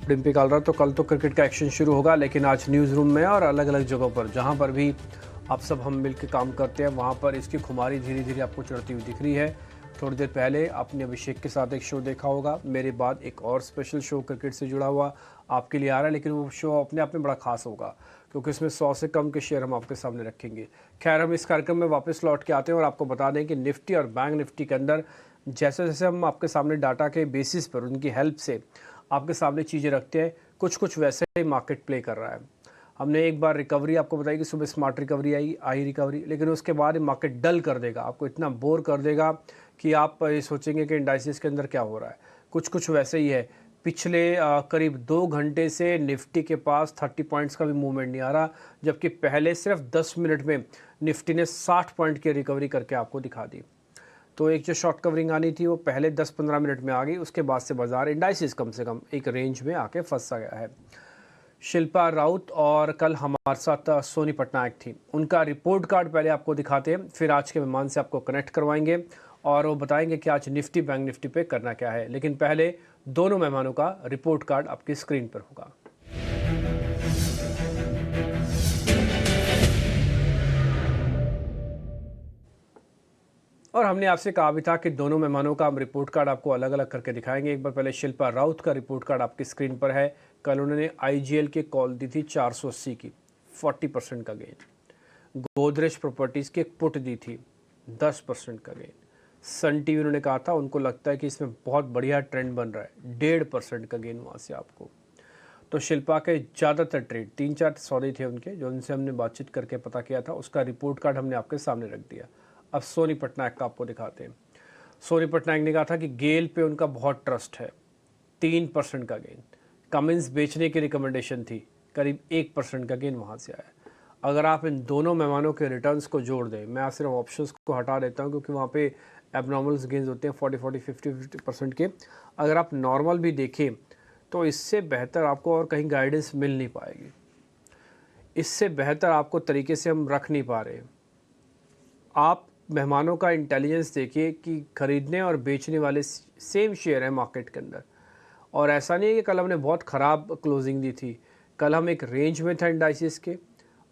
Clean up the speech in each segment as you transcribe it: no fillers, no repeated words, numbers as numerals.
डिम्पी कालरा। तो कल तो क्रिकेट का एक्शन शुरू होगा, लेकिन आज न्यूज़ रूम में और अलग अलग जगहों पर जहां पर भी आप सब हम मिलकर काम करते हैं वहां पर इसकी खुमारी धीरे धीरे आपको चढ़ती हुई दिख रही है। थोड़ी देर पहले आपने अभिषेक के साथ एक शो देखा होगा, मेरे बाद एक और स्पेशल शो क्रिकेट से जुड़ा हुआ आपके लिए आ रहा है, लेकिन वो शो अपने आप में बड़ा खास होगा क्योंकि इसमें 100 से कम के शेयर हम आपके सामने रखेंगे। खैर, हम इस कार्यक्रम में वापस लौट के आते हैं और आपको बता दें कि निफ्टी और बैंक निफ्टी के अंदर जैसे जैसे हम आपके सामने डाटा के बेसिस पर उनकी हेल्प से आपके सामने चीज़ें रखते हैं, कुछ कुछ वैसे ही मार्केट प्ले कर रहा है। हमने एक बार रिकवरी आपको बताई कि सुबह स्मार्ट रिकवरी आई रिकवरी, लेकिन उसके बाद मार्केट डल कर देगा, आपको इतना बोर कर देगा कि आप ये सोचेंगे कि इंडाइसिस के अंदर क्या हो रहा है। कुछ कुछ वैसे ही है। पिछले करीब 2 घंटे से निफ्टी के पास 30 पॉइंट्स का भी मूवमेंट नहीं आ रहा, जबकि पहले सिर्फ 10 मिनट में निफ्टी ने 60 पॉइंट की रिकवरी करके आपको दिखा दी। तो एक जो शॉर्ट कवरिंग आनी थी वो पहले 10-15 मिनट में आ गई, उसके बाद से बाजार इंडाइसिस कम से कम एक रेंज में आके फंसा गया है। शिल्पा राउत और कल हमारे साथ सोनी पटनायक थी, उनका रिपोर्ट कार्ड पहले आपको दिखाते हैं, फिर आज के मेहमान से आपको कनेक्ट करवाएंगे और वो बताएंगे कि आज निफ्टी बैंक निफ्टी पे करना क्या है। लेकिन पहले दोनों मेहमानों का रिपोर्ट कार्ड आपकी स्क्रीन पर होगा। और हमने आपसे कहा भी था कि दोनों मेहमानों का हम रिपोर्ट कार्ड आपको अलग अलग करके दिखाएंगे। एक बार पहले शिल्पा राउत का रिपोर्ट कार्ड आपकी स्क्रीन पर है। कल उन्होंने आईजीएल की कॉल दी थी 480 की, 40% का गेन। गोदरेज प्रॉपर्टीज़ की एक पुट दी थी, 10% का गेन। सन टीवी उन्होंने कहा था उनको लगता है कि इसमें बहुत बढ़िया ट्रेंड बन रहा है, 1.5% का गेन वहाँ से आपको। तो शिल्पा के ज़्यादातर ट्रेड 3-4 सौदे थे उनके, जो उनसे हमने बातचीत करके पता किया था, उसका रिपोर्ट कार्ड हमने आपके सामने रख दिया। अब सोनी पटनायक का आपको दिखाते हैं। सोनी पटनायक ने कहा था कि गेल पे उनका बहुत ट्रस्ट है, 3% का गेन। कमिंस बेचने की रिकमेंडेशन थी, करीब 1% का गेन वहाँ से आया। अगर आप इन दोनों मेहमानों के रिटर्न्स को जोड़ दें, मैं सिर्फ ऑप्शंस को हटा देता हूँ क्योंकि वहाँ पे एबनॉर्मल्स गेंस होते हैं 40-40, 50-50% के। अगर आप नॉर्मल भी देखें तो इससे बेहतर आपको और कहीं गाइडेंस मिल नहीं पाएगी, इससे बेहतर आपको तरीके से हम रख नहीं पा रहे। आप मेहमानों का इंटेलिजेंस देखिए कि खरीदने और बेचने वाले सेम शेयर है मार्केट के अंदर, और ऐसा नहीं है कि कल हमने बहुत ख़राब क्लोजिंग दी थी। कल हम एक रेंज में था इंडाइसिस के,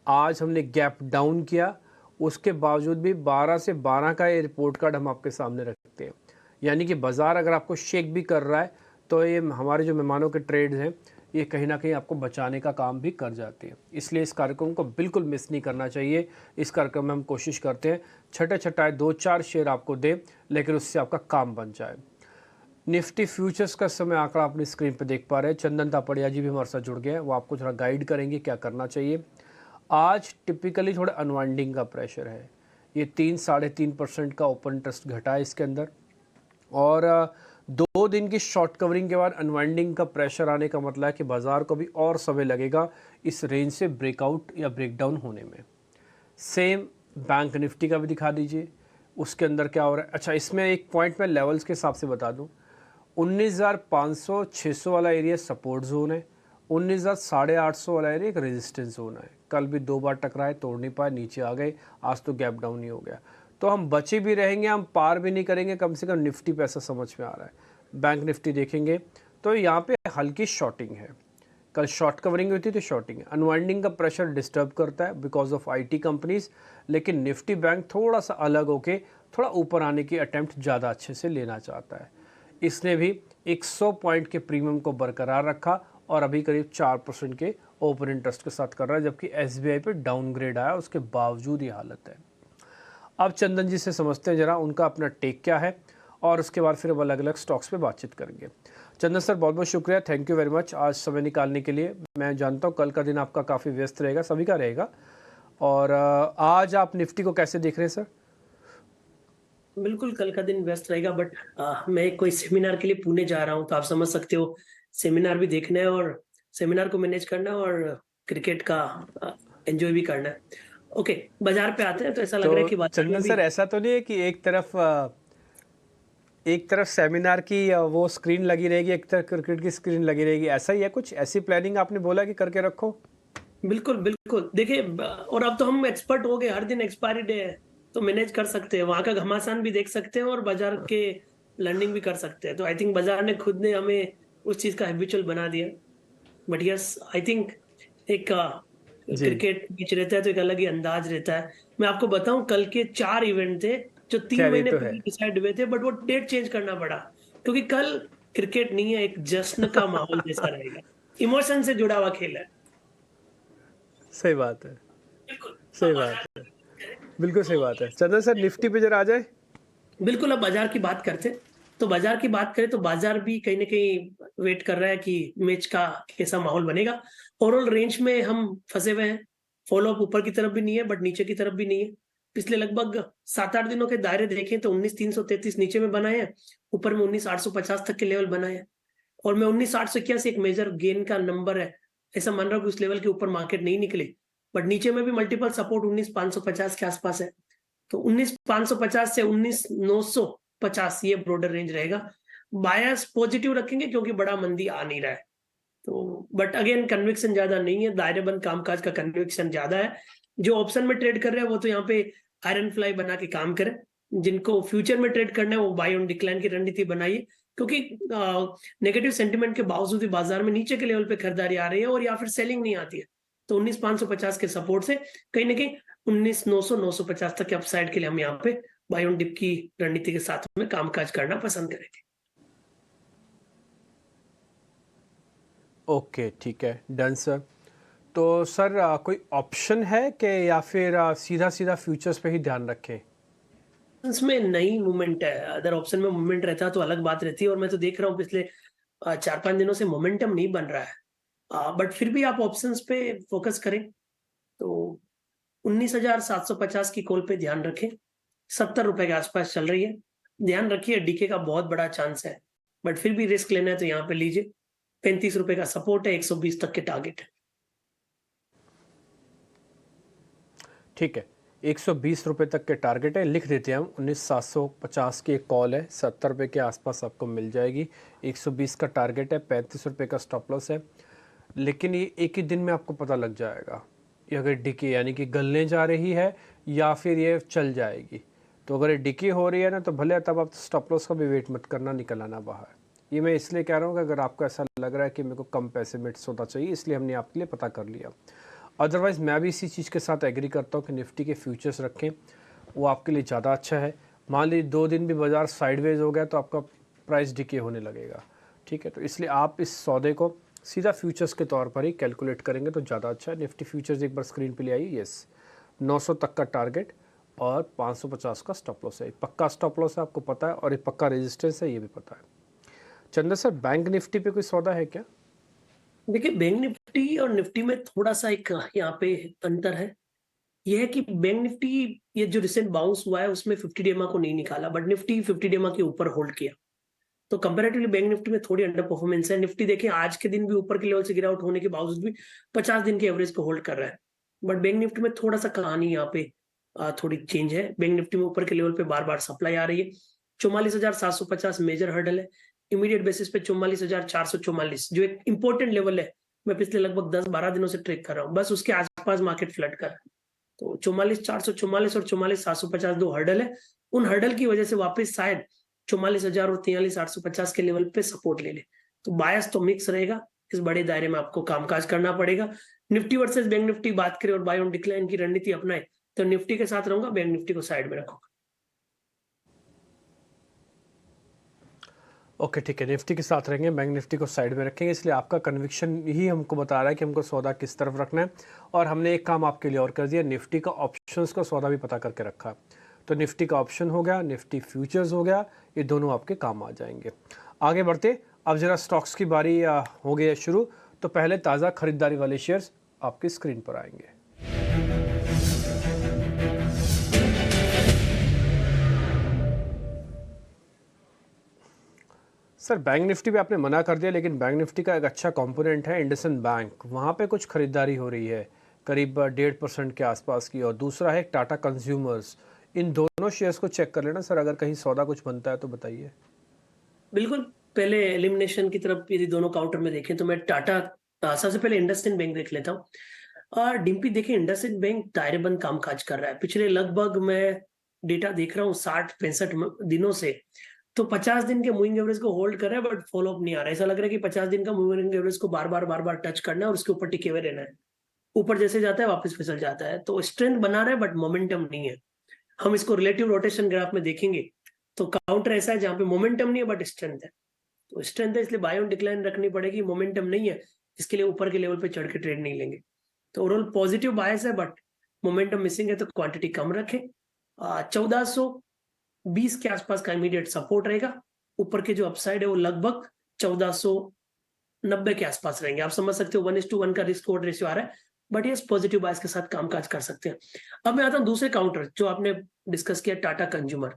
आज हमने गैप डाउन किया, उसके बावजूद भी 12 से 12 का ये रिपोर्ट कार्ड हम आपके सामने रखते हैं। यानी कि बाज़ार अगर आपको शेक भी कर रहा है तो ये हमारे जो मेहमानों के ट्रेड्स हैं ये कहीं ना कहीं आपको बचाने का काम भी कर जाते हैं। इसलिए इस कार्यक्रम को बिल्कुल मिस नहीं करना चाहिए। इस कार्यक्रम में हम कोशिश करते हैं छठे छठाए 2-4 शेयर आपको दें, लेकिन उससे आपका काम बन जाए। निफ्टी फ्यूचर्स का समय आंकड़ा अपनी स्क्रीन पर देख पा रहे हैं। चंदन तापड़िया जी भी हमारे साथ जुड़ गए हैं, वो आपको थोड़ा गाइड करेंगे क्या करना चाहिए। आज टिपिकली थोड़ा अनवाइंडिंग का प्रेशर है, ये 3-3.5% का ओपन इंटरेस्ट घटा है इसके अंदर, और 2 दिन की शॉर्ट कवरिंग के बाद अनवाइंडिंग का प्रेशर आने का मतलब है कि बाज़ार को भी और समय लगेगा इस रेंज से ब्रेकआउट या ब्रेकडाउन होने में। सेम बैंक निफ्टी का भी दिखा दीजिए, उसके अंदर क्या हो रहा है। अच्छा, इसमें एक पॉइंट मैं लेवल्स के हिसाब से बता दूं, 19,500-600 वाला एरिया सपोर्ट जोन है, 19,850 वाला एरिया एक रेजिस्टेंस जोन है। कल भी 2 बार टकराए, तोड़ नहीं पाए, नीचे आ गए, आज तो गैप डाउन ही हो गया। तो हम बचे भी रहेंगे, हम पार भी नहीं करेंगे, कम से कम निफ्टी पे ऐसा समझ में आ रहा है। बैंक निफ्टी देखेंगे तो यहाँ पे हल्की शॉर्टिंग है, कल शॉर्ट कवरिंग हुई थी तो शॉर्टिंग है। अनवाइंडिंग का प्रेशर डिस्टर्ब करता है बिकॉज ऑफ आईटी कंपनीज, लेकिन निफ्टी बैंक थोड़ा सा अलग होके थोड़ा ऊपर आने की अटेम्प्ट ज़्यादा अच्छे से लेना चाहता है। इसने भी 100 पॉइंट के प्रीमियम को बरकरार रखा और अभी करीब 4% के ओपन इंटरेस्ट के साथ कर रहा है, जबकि एसबीआई पे डाउनग्रेड आया, उसके बावजूद ये हालत है। अब चंदन जी से समझते हैं जरा उनका अपना टेक क्या है, और उसके बाद फिर अब अलग अलग स्टॉक्स पे बातचीत करेंगे। चंदन सर, बहुत बहुत शुक्रिया, थैंक यू वेरी मच आज समय निकालने के लिए। मैं जानता हूँ कल का दिन आपका काफ़ी व्यस्त रहेगा, सभी का रहेगा, और आज आप निफ्टी को कैसे देख रहे हैं सर? बिल्कुल कल का दिन व्यस्त रहेगा, बट मैं कोई सेमिनार के लिए पुणे जा रहा हूँ, तो आप समझ सकते हो सेमिनार भी देखना है और सेमिनार को मैनेज करना है और क्रिकेट का एंजॉय भी करना है। ओके, बाजार पे आते हैं तो ऐसा लग रहा है कि तो बाजार में चंदन भी सर, ऐसा तो नहीं है कि एक तरफ सेमिनार की वो स्क्रीन लगी रहेगी, एक तरफ क्रिकेट की स्क्रीन लगी रहेगी, ऐसा ही है कुछ? ऐसी प्लानिंग आपने बोला कि करके रखो? बिल्कुल, बिल्कुल। देखिए और अब तो हम एक्सपर्ट हो गए, हर दिन एक्सपायरी डे है, तो मैनेज कर सकते हैं। वहाँ का घमासान भी देख सकते हैं और बाजार के लर्निंग भी कर सकते हैं। तो आई थिंक बाजार ने खुद ने हमें उस चीज़ का हैबिचुअल बना दिया। बट यस आई थिंक एक जी, क्रिकेट मैच रहता है तो एक अलग ही अंदाज रहता है। मैं आपको बताऊं, कल के 4 इवेंट थे जो 3 खैर ये महीने तो है। पहले डिसाइड हुए थे, बट वो डेट चेंज करना पड़ा क्योंकि कल क्रिकेट नहीं है, एक जश्न का माहौल जैसा रहेगा। इमोशन से जुड़ा हुआ खेल है। सही बात है, बिल्कुल। अब सही बात बाजार है। की बात करें बिल्कुल सही तो बात है। चंदन सर निफ्टी पे ज़रा आ जाएँ? बिल्कुल, अब बाजार की बात करते हैं। तो बाजार की बात करें तो बाजार भी कहीं न कहीं वेट कर रहा है कि मैच का कैसा माहौल बनेगा। ओवरऑल रेंज में हम फँसे हुए हैं। फॉलो अप ऊपर की तरफ भी नहीं है, बट नीचे की तरफ भी नहीं है। पिछले लगभग 7-8 दिनों के दायरे देखें तो 19,333 नीचे में बनाए हैं, ऊपर में 19,850 तक के लेवल बनाए हैं। और मैं 19,881 एक मेजर गेन का नंबर है। ऐसा मान रहा हूँ कि उस लेवल के ऊपर मार्केट नहीं निकले। बट नीचे में भी मल्टीपल सपोर्ट 19,550 के आस-पास है। तो 19,550 से 19,950 ये ब्रॉडर रेंज रहेगा। बायर्स पॉजिटिव रखेंगे क्योंकि बड़ा मंदी आ नहीं रहा है। तो बट अगेन कन्विक्शन ज़्यादा नहीं है, दायरेबंद कामकाज का कन्विक्शन ज़्यादा है। जो ऑप्शन में ट्रेड कर रहे हैं वो तो यहाँ पे आयरन फ्लाई बना के काम करें। जिनको फ्यूचर में ट्रेड करना है वो बाय ऑन डिक्लाइन की रणनीति बनाइए क्योंकि नेगेटिव सेंटीमेंट के बावजूद भी बाजार में नीचे के लेवल पे खरीदारी आ रही है और या फिर सेलिंग नहीं आती है। तो 19,550 के सपोर्ट से कहीं न कहीं 19,900-950 तक के अपसाइड के लिए हम यहाँ पे बाय ऑन डिप की रणनीति के साथ में कामकाज करना पसंद करेंगे। ओके, ठीक है, डन सर। तो सर कोई ऑप्शन है कि या फिर सीधा-सीधा फ्यूचर्स पे ही ध्यान रखें? इसमें नई मूवमेंट है, अदर ऑप्शन में मूवमेंट रहता तो अलग बात रहती है और मैं तो देख रहा हूँ पिछले 4-5 दिनों से मोमेंटम नहीं बन रहा है। बट फिर भी आप ऑप्शंस पे फोकस करें, तो 19,750 की कॉल पे ध्यान रखें। ₹70 के आस-पास चल रही है। ध्यान रखिए डीके का बहुत बड़ा चांस है, बट फिर भी रिस्क लेना है तो यहाँ पे लीजिए। ₹35 का सपोर्ट है, 120 तक के टारगेट है। ठीक है, ₹120 तक के टारगेट है, लिख देते हैं हम। 19,750 की एक कॉल है, ₹70 के आसपास आपको मिल जाएगी। 120 का टारगेट है, ₹35 का स्टॉप लॉस है। लेकिन ये एक ही दिन में आपको पता लग जाएगा, ये अगर डिके यानी कि गलने जा रही है या फिर ये चल जाएगी। तो अगर ये डिके हो रही है ना, तो भले तब आप स्टॉप लॉस का भी वेट मत करना, निकल आना बाहर। ये मैं इसलिए कह रहा हूँ कि अगर आपको ऐसा लग रहा है कि मेरे को कम पैसे में सोना चाहिए, इसलिए हमने आपके लिए पता कर लिया। अदरवाइज़ मैं भी इसी चीज़ के साथ एग्री करता हूँ कि निफ्टी के फ्यूचर्स रखें, वो आपके लिए ज़्यादा अच्छा है। मान लीजिए 2 दिन भी बाज़ार साइडवेज हो गया तो आपका प्राइस डिके होने लगेगा, ठीक है? तो इसलिए आप इस सौदे को सीधा फ्यूचर्स के तौर पर ही कैलकुलेट करेंगे तो ज़्यादा अच्छा है। निफ्टी फ्यूचर्स एक बार स्क्रीन पे ले आइए। यस, 900 तक का टारगेट और 550 का स्टॉप लॉस है। पक्का स्टॉप लॉस है, आपको पता है, और ये पक्का रेजिस्टेंस है, ये भी पता है। चंद्र सर, बैंक निफ्टी पे कोई सौदा है क्या? देखिए, बैंक निफ्टी और निफ्टी में थोड़ा-सा एक यहाँ पे अंतर है। ये है कि बैंक निफ्टी ये जो रिसेंट बाउंस हुआ है उसमें 50 डेमा को नहीं निकाला, बट निफ्टी 50 डेमा के ऊपर होल्ड किया। तो कंपैरेटिवली बैंक निफ्टी में थोड़ी अंडर परफॉर्मेंस है। निफ्टी देखिए आज के दिन भी ऊपर के लेवल से गिरावट होने के बावजूद भी 50 दिन के एवरेज को होल्ड कर रहा है। बट बैंक निफ्टी में थोड़ा-सा कहानी यहाँ पे थोड़ी चेंज है। बैंक निफ्टी में ऊपर के लेवल पे बार-बार सप्लाई आ रही है। 44,750 मेजर हर्डल है। इमीडिएट बेसिस पे 44,444 जो एक इंपॉर्टेंट लेवल है। मैं पिछले लगभग 10-12 दिनों से ट्रेक कर रहा हूँ। बस उसके आस-पास मार्केट फ्लड कर रहा है। तो 44,444 और 44,750 2 हर्डल है। उन हर्डल की वजह से वापस शायद 44,000 और 43,850 के लेवल पे सपोर्ट ले ले। तो बायस तो मिक्स रहेगा। इस बड़े दायरे में आपको कामकाज करना पड़ेगा। निफ्टी वर्सेस बैंक निफ्टी बात करें और बाय ऑन डिक्लाइन की रणनीति अपनाएँ, तो निफ्टी के साथ रहूँगा, बैंक निफ्टी को साइड में रखूँगा। ओके, ठीक है, निफ्टी के साथ रहेंगे, बैंक निफ्टी को साइड में रखेंगे। इसलिए आपका कन्विक्शन ही हमको बता रहा है कि हमको सौदा किस तरफ रखना है। और हमने एक काम आपके लिए और कर दिया, निफ्टी का ऑप्शंस का सौदा भी पता करके रखा। तो निफ्टी का ऑप्शन हो गया, निफ्टी फ्यूचर्स हो गया, ये दोनों आपके काम आ जाएंगे। आगे बढ़ते, अब जरा स्टॉक्स की बारी हो गई है शुरू। तो पहले ताज़ा खरीदारी वाले शेयर्स आपकी स्क्रीन पर आएंगे। सर, बैंक निफ्टी पे आपने मना कर दिया, लेकिन बैंक निफ्टी का एक अच्छा कंपोनेंट है इंडसइंड बैंक, वहाँ पे कुछ खरीदारी हो रही है करीब 1.5% के आसपास की। और दूसरा है टाटा कंज्यूमर्स। इन दोनों शेयर्स को चेक कर लेना सर, अगर कहीं सौदा कुछ बनता है तो बताइए। बिल्कुल, पहले एलिमिनेशन की तरफ यदि दोनों काउंटर में देखें तो मैं टाटा सबसे पहले इंडसइंड बैंक देख लेता हूँ। डिम्पी देखिए इंडसइंड बैंक दायरेबंद कामकाज कर रहा है। पिछले लगभग मैं डेटा देख रहा हूँ 60-65 दिनों से तो 50 दिन के मूविंग एवरेज को होल्ड कर रहा है, बट फॉलो अप नहीं आ रहा है। ऐसा लग रहा है कि 50 दिन का मूविंग एवरेज को बार-बार टच करना है और उसके ऊपर टिके हुए रहना है। ऊपर जैसे जाता है वापस फिसल जाता है, तो स्ट्रेंथ बना रहा है बट मोमेंटम नहीं है। हम इसको रिलेटिव रोटेशन ग्राफ में देखेंगे, तो काउंटर ऐसा है जहाँ पे मोमेंटम नहीं है बट स्ट्रेंथ है। तो स्ट्रेंथ है इसलिए बाय ऑन डिक्लाइन रखनी पड़ेगी, मोमेंटम नहीं है, इसके लिए ऊपर के लेवल पे चढ़ के ट्रेड नहीं लेंगे। तो ओवरऑल पॉजिटिव बायस है बट मोमेंटम मिसिंग है, तो क्वांटिटी कम रखें। 1420 के आसपास का इमीडिएट सपोर्ट रहेगा। ऊपर के जो अपसाइड है वो लगभग 1490 के आसपास रहेंगे। आप समझ सकते हो 1:1 का रिस्क रिवॉर्ड रेशियो आ रहा है, बट ये पॉजिटिव बायस के साथ कामकाज कर सकते हैं। अब मैं आता हूँ दूसरे काउंटर जो आपने डिस्कस किया, टाटा कंज्यूमर।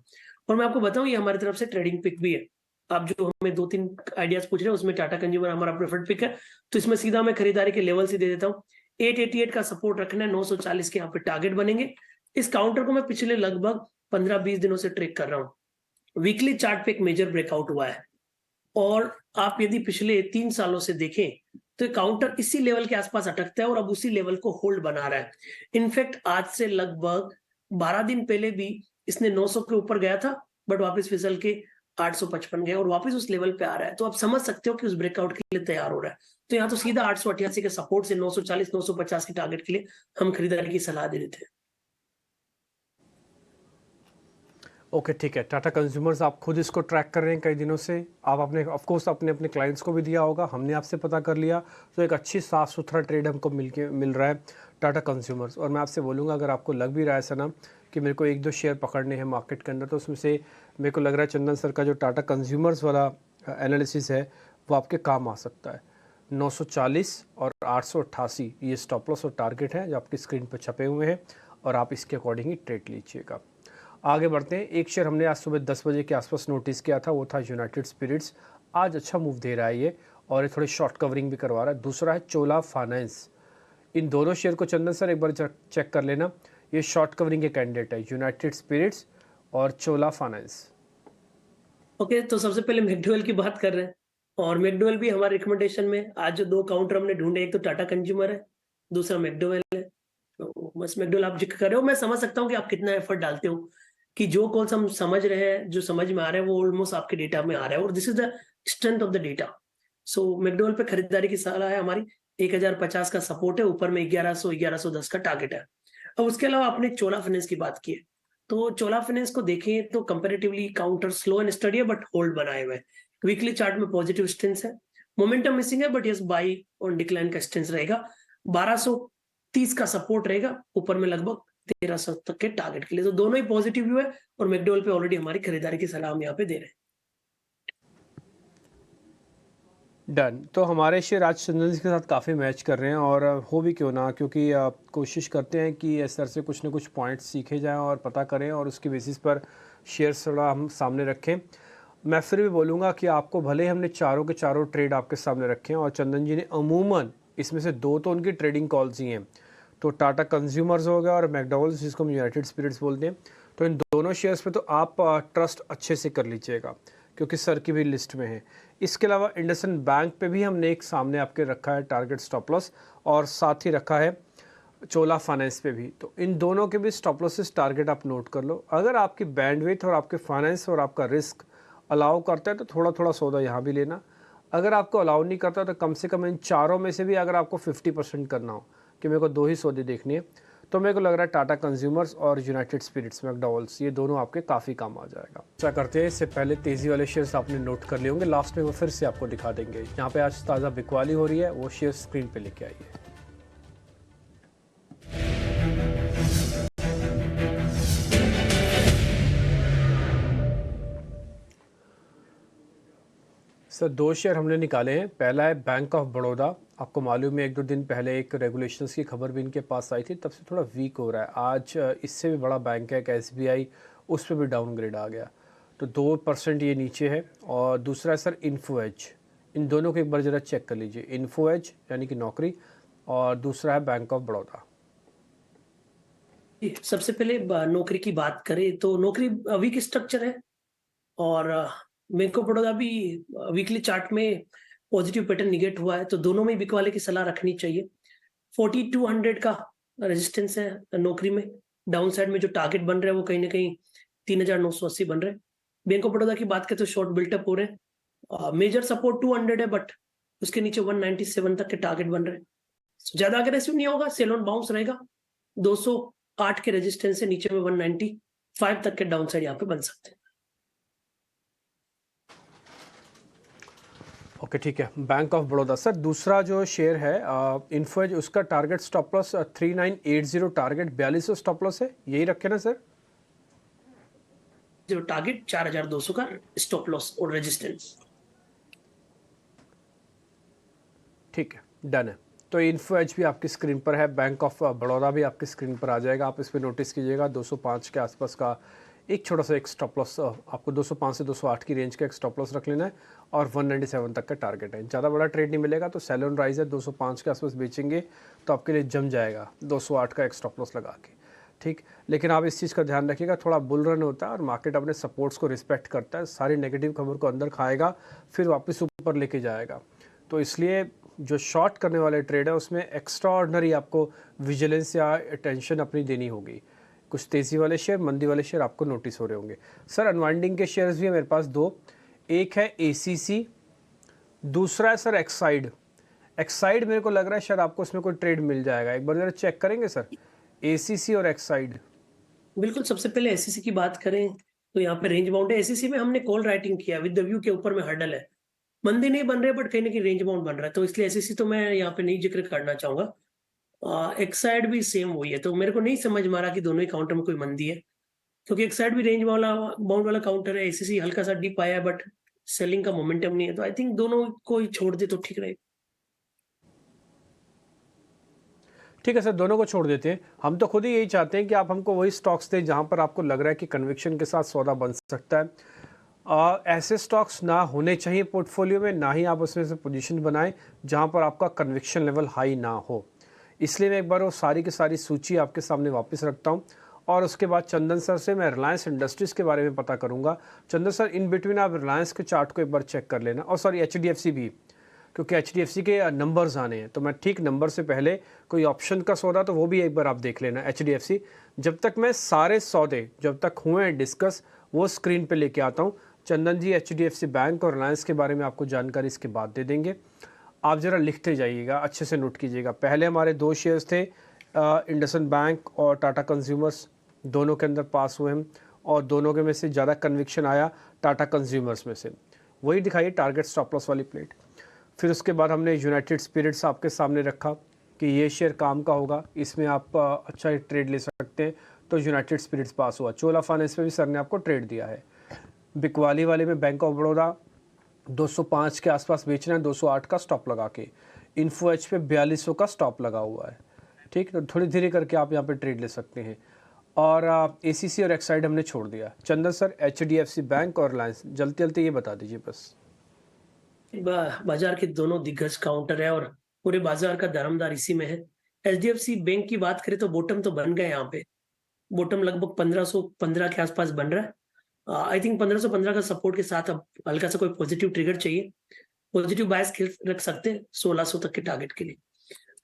और मैं आपको बताऊं ये हमारी तरफ से ट्रेडिंग पिक भी है। आप जो हमें 2-3 आइडियाज पूछ रहे हैं उसमें टाटा कंज्यूमर हमारा प्रेफर्ड पिक है। तो इसमें सीधा मैं खरीदारी के लेवल से दे देता हूँ। 888 का सपोर्ट रखना है, 940 के यहाँ पे टारगेट बनेंगे। इस काउंटर को मैं पिछले लगभग 15-20 दिनों से ट्रेक कर रहा हूँ। वीकली चार्ट पे एक मेजर ब्रेकआउट हुआ है, और आप यदि पिछले 3 सालों से देखें तो ये काउंटर इसी लेवल के आसपास अटकता है और अब उसी लेवल को होल्ड बना रहा है। इनफैक्ट आज से लगभग 12 दिन पहले भी इसने 900 के ऊपर गया था, बट वापस फिसल के 855 गया और वापस उस लेवल पे आ रहा है। तो आप समझ सकते हो कि उस ब्रेकआउट के लिए तैयार हो रहा है। तो यहाँ तो सीधा 888 के सपोर्ट से 940-950 के टारगेट के लिए हम खरीदारी की सलाह दे देते हैं। ओके, ठीक है। टाटा कंज्यूमर्स आप खुद इसको ट्रैक कर रहे हैं कई दिनों से। आप अपने ऑफ कोर्स अपने अपने क्लाइंट्स को भी दिया होगा, हमने आपसे पता कर लिया। तो एक अच्छी साफ़ सुथरा ट्रेड हमको मिल रहा है टाटा कंज्यूमर्स। और मैं आपसे बोलूँगा, अगर आपको लग भी रहा है सनम कि मेरे को 1-2 शेयर पकड़ने हैं मार्केट के अंदर, तो उसमें से मेरे को लग रहा है चंदन सर का जो टाटा कंज्यूमर्स वाला एनालिसिस है वो आपके काम आ सकता है। 940 और 888 ये स्टॉप लॉस और टारगेट हैं जो आपकी स्क्रीन पर छपे हुए हैं, और आप इसके अकॉर्डिंग ही ट्रेड लीजिएगा। आगे बढ़ते हैं। एक शेयर हमने आज सुबह 10 बजे के आसपास नोटिस किया था, वो था यूनाइटेड स्पिरिट्स। आज अच्छा मूव दे रहा है ये, और ये थोड़ी शॉर्ट कवरिंग भी करवा रहा है। दूसरा है चोला फाइनेंस। इन दोनों शेयर को चंदन सर एक बार चेक कर लेना, ये शॉर्ट कवरिंग के कैंडिडेट है, यूनाइटेड स्पिरिट्स और चोला फाइनेंस। ओके, तो सबसे पहले मैकडॉवेल की बात कर रहे हैं, और मैकडॉवेल भी हमारे रिकमेंडेशन में आज जो 2 काउंटर हमने ढूंढे, एक तो टाटा कंज्यूमर है, दूसरा मैकडॉवेल है। तो बस मैकडॉवेल आप जिक्र कर रहे हो, मैं समझ सकता हूँ कि आप कितना एफर्ट डालते हो, कि जो कॉल्स हम समझ रहे हैं, जो समझ में आ रहा है, वो ऑलमोस्ट आपके डेटा में आ रहा है, और this is the strength of the data. So McDowell पे खरीदारी की सलाह है हमारी। 1050 का सपोर्ट है, ऊपर में 1100-1110 का टारगेट है। अब उसके अलावा आपने चोला फाइनेंस की बात की है, तो चोला फाइनेंस को देखें तो comparatively counter slow and study है, बट होल्ड बनाए हुए हैं। वीकली चार्ट में पॉजिटिव स्ट्रेंथ है, मोमेंटम मिसिंग है, but yes by on decline का स्ट्रेंथ रहेगा। 1230 का सपोर्ट रहेगा, ऊपर में लगभग 1300 तक के टारगेट के लिए। तो दोनों ही पॉजिटिव व्यू है, और मैकडॉवेल पे ऑलरेडी हमारी खरीदारी की सलाह हम यहाँ पे दे रहे हैं। डन। तो हमारे शेयर आज चंदन जी के साथ काफ़ी मैच कर रहे हैं, और हो भी क्यों ना, क्योंकि कोशिश करते हैं कि इस तरह से कुछ ना कुछ पॉइंट्स सीखे जाएं और पता करें, और उसकी बेसिस पर शेयर्स थोड़ा हम सामने रखें। मैं फिर भी बोलूँगा कि आपको भले ही हमने चारों के चारों ट्रेड आपके सामने रखे हैं, और चंदन जी ने अमूमन इसमें से 2 तो उनकी ट्रेडिंग कॉल्स ही हैं। तो टाटा कंज्यूमर्स हो गया और मैकडॉवेल्स, जिसको हम यूनाइटेड स्पिरिट्स बोलते हैं। तो इन दोनों शेयर्स पे तो आप ट्रस्ट अच्छे से कर लीजिएगा, क्योंकि सर की भी लिस्ट में है। इसके अलावा इंडसइंड बैंक पे भी हमने एक सामने आपके रखा है टारगेट स्टॉप लॉस, और साथ ही रखा है चोला फाइनेंस पे भी। तो इन दोनों के भी स्टॉप लॉसेस टारगेट आप नोट कर लो। अगर आपकी बैंडविड्थ और आपके फाइनेंस और आपका रिस्क अलाउ करता है तो थोड़ा थोड़ा सौदा यहाँ भी लेना। अगर आपको अलाउ नहीं करता तो कम से कम इन चारों में से भी अगर आपको 50% करना हो कि मेरे को 2 ही सौदे देखने हैं, तो मेरे को लग रहा है टाटा कंज्यूमर्स और यूनाइटेड स्पिरिट्स मैकडॉवेल्स, ये दोनों आपके काफ़ी काम आ जाएगा। ऐसा करते हैं, इससे पहले तेज़ी वाले शेयर्स आपने नोट कर लिए होंगे, लास्ट में वो फिर से आपको दिखा देंगे। यहाँ पे आज ताज़ा बिकवाली हो रही है, वो शेयर स्क्रीन पे लेके आइए। सर 2 शेयर हमने निकाले हैं। पहला है बैंक ऑफ बड़ौदा। आपको मालूम है 1-2 दिन पहले एक रेगुलेशंस की खबर भी इनके पास आई थी, तब से थोड़ा वीक हो रहा है। आज इससे भी बड़ा बैंक है एक SBI, उस पर भी डाउनग्रेड आ गया, तो 2% ये नीचे है। और दूसरा है सर इन्फो एज। इन दोनों को एक बार ज़रा चेक कर लीजिए, इन्फो एज यानी कि नौकरी, और दूसरा है बैंक ऑफ बड़ौदा। सबसे पहले नौकरी की बात करें तो नौकरी वीक स्ट्रक्चर है, और बैंक ऑफ बड़ौदा भी वीकली चार्ट में पॉजिटिव पैटर्न निगेट हुआ है, तो दोनों में बिकवाले की सलाह रखनी चाहिए। 4200 का रेजिस्टेंस है नौकरी में। डाउन साइड में जो टारगेट बन रहा है वो कहीं ना कहीं 3980 बन रहा है। बैंक ऑफ बड़ौदा की बात करें तो शॉर्ट बिल्टअप हो रहे हैं, मेजर सपोर्ट 200 है, बट उसके नीचे 197 तक के टारगेट बन रहे हैं। ज्यादा अग्रेसिव नहीं होगा, सेल ऑन बाउंस रहेगा। 208 के रेजिस्टेंस से नीचे में 195 तक के डाउन साइड यहाँ पे बन सकते हैं। ओके, ठीक है। बैंक ऑफ बड़ौदा सर, दूसरा जो शेयर है इन्फो एज, उसका target stop loss 3980, target 4200 stop loss है, यही रखे ना सर? जो टारगेट 4200 का स्टॉप लॉस और रेजिस्टेंस। ठीक है, डन है। तो इन्फो एज भी आपकी स्क्रीन पर है, बैंक ऑफ बड़ौदा भी आपकी स्क्रीन पर आ जाएगा। आप इस पर नोटिस कीजिएगा 205 के आसपास का एक छोटा सा एक स्टॉप लॉस, आपको 205 से 208 की रेंज का एक स्टॉप लॉस रख लेना है, और 197 तक का टारगेट है। ज़्यादा बड़ा ट्रेड नहीं मिलेगा, तो सेल ऑन राइज है, 205 के आसपास बेचेंगे तो आपके लिए जम जाएगा 208 का एक स्टॉप लॉस लगा के, ठीक। लेकिन आप इस चीज़ का ध्यान रखिएगा, थोड़ा बुल रन होता है और मार्केट अपने सपोर्ट्स को रिस्पेक्ट करता है, सारी नेगेटिव खबर को अंदर खाएगा, फिर वापस ऊपर लेके जाएगा। तो इसलिए जो शॉर्ट करने वाले ट्रेड है उसमें एक्स्ट्रा ऑर्डनरी आपको विजिलेंस या अटेंशन अपनी देनी होगी। कुछ तेज़ी वाले शेयर, मंदी वाले शेयर आपको नोटिस हो रहे होंगे। सर अनवाइंडिंग के शेयर्स भी है मेरे पास दो, एक है ACC, दूसरा है सर एक्साइड। एक्साइड मेरे को लग रहा है शायद आपको उसमें कोई ट्रेड मिल जाएगा, एक बार जरा चेक करेंगे सर, ACC और एक्साइड। बिल्कुल, सबसे पहले एससीसी की बात करें तो यहाँ पे रेंज बाउंड है। एससीसी में हमने कॉल राइटिंग किया विद द व्यू के ऊपर में हर्डल है, मंदी नहीं बन रहे बट कहीं ना कहीं रेंज बाउंड बन रहा है, तो इसलिए एससीसी तो मैं यहाँ पे नहीं जिक्र करना चाहूंगा। एक्साइड भी सेम वही है, तो मेरे को नहीं समझ में आ रहा कि दोनों ही काउंटर में कोई मंदी है, क्योंकि एक्साइड भी रेंज वाला बाउंड वाला काउंटर है, एससीसी हल्का सा डिप आया है बट सेलिंग का मोमेंटम नहीं है, तो आई थिंक दोनों को ही छोड़ दे तो ठीक रहेगा। ठीक है सर, दोनों को छोड़ देते हैं। हम तो खुद ही यही चाहते हैं कि आप हमको वही स्टॉक्स दें जहां पर आपको लग रहा है कि कन्विक्शन के साथ सौदा बन सकता है। ऐसे स्टॉक्स ना होने चाहिए पोर्टफोलियो में, ना ही आप उसमें से पोजीशन बनाएं जहां पर आपका कन्विक्शन लेवल हाई ना हो। इसलिए मैं एक बार वो सारी की सारी सूची आपके सामने वापस रखता हूं, और उसके बाद चंदन सर से मैं रिलायंस इंडस्ट्रीज़ के बारे में पता करूंगा। चंदन सर, इन बिटवीन आप रिलायंस के चार्ट को एक बार चेक कर लेना, और सॉरी HDFC भी, क्योंकि HDFC के नंबर्स आने हैं, तो मैं ठीक नंबर से पहले कोई ऑप्शन का सौदा तो वो भी एक बार आप देख लेना HDFC। जब तक मैं सारे सौदे जब तक हुए हैं डिस्कस, वो स्क्रीन पे लेके आता हूँ। चंदन जी HDFC बैंक और रिलायंस के बारे में आपको जानकारी इसके बाद दे देंगे। आप ज़रा लिखते जाइएगा, अच्छे से नोट कीजिएगा। पहले हमारे दो शेयर्स थे, इंडसइंड बैंक और टाटा कंज्यूमर्स, दोनों के अंदर पास हुए हम, और दोनों के में से ज़्यादा कन्विक्शन आया टाटा कंज्यूमर्स में से। वही दिखाइए टारगेट स्टॉप लॉस वाली प्लेट। फिर उसके बाद हमने यूनाइटेड स्पिरिट्स आपके सामने रखा कि ये शेयर काम का होगा, इसमें आप अच्छा ट्रेड ले सकते हैं, तो यूनाइटेड स्पिरिट्स पास हुआ। चोला फाइनेंस में भी सर ने आपको ट्रेड दिया है। बिकवाली वाले में बैंक ऑफ बड़ौदा 205 के आसपास बेचना है, 208 का स्टॉप लगा के। इन्फो एच पे 4200 का स्टॉप लगा हुआ है, ठीक। तो थोड़ी धीरे करके आप यहाँ पे ट्रेड ले सकते हैं। और ACC और एक्साइड हमने छोड़ दिया। चंदन सर HDFC बैंक और रिलायंस जल्दी जल्दी ये बता दीजिए बस। बाजार के दोनों दिग्गज काउंटर है और पूरे बाजार का दारोमदार इसी में है। HDFC बैंक की बात करें तो बॉटम तो बन गए, यहाँ पे बॉटम लगभग 1515 के आसपास बन रहा है। आई थिंक 1515 का सपोर्ट के साथ अब हल्का सा कोई पॉजिटिव ट्रिगर चाहिए, पॉजिटिव बायस रख सकते हैं 1600 तक के टारगेट के लिए।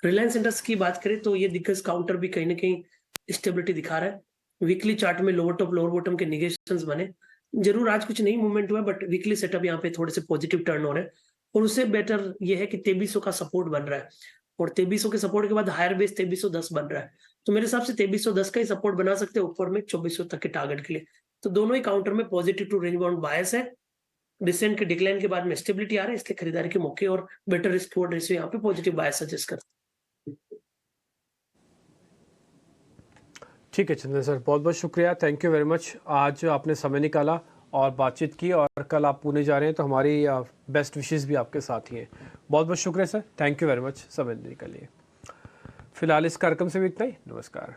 रिलायंस इंडस्ट्रीज की बात करें तो ये दिग्गज काउंटर भी कहीं ना कहीं स्टेबिलिटी दिखा रहा है। वीकली चार्ट में लोअर टॉप लोअर बॉटम के निगेशंस बने, जरूर आज कुछ नहीं मूवमेंट हुआ, बट वीकली सेटअप यहाँ पे थोड़े से पॉजिटिव टर्न हो रहे हैं। और उससे बेटर ये है कि 2300 का सपोर्ट बन रहा है, और 2300 के सपोर्ट के बाद हायर बेस 2310 बन रहा है, तो मेरे हिसाब से 2310 का ही सपोर्ट बना सकते हैं ऊपर में 2400 तक के टारगेट के लिए। तो दोनों ही काउंटर में पॉजिटिव टू रेंज बाउंड बायस है। रिसेंट के डिक्लाइन के बाद में स्टेबिलिटी आ रहा है, इसलिए खरीदारी के मौके और बेटर रिस्क रिवॉर्ड रेशियो यहाँ पे पॉजिटिव बायस सजेस्ट करते हैं। ठीक है चंदन सर, बहुत बहुत शुक्रिया, थैंक यू वेरी मच। आज आपने समय निकाला और बातचीत की, और कल आप पुणे जा रहे हैं तो हमारी बेस्ट विशेस भी आपके साथ ही हैं। बहुत बहुत शुक्रिया sir, thank you very much समय देने के लिए। फिलहाल इस कार्यक्रम से भी इतना ही, नमस्कार।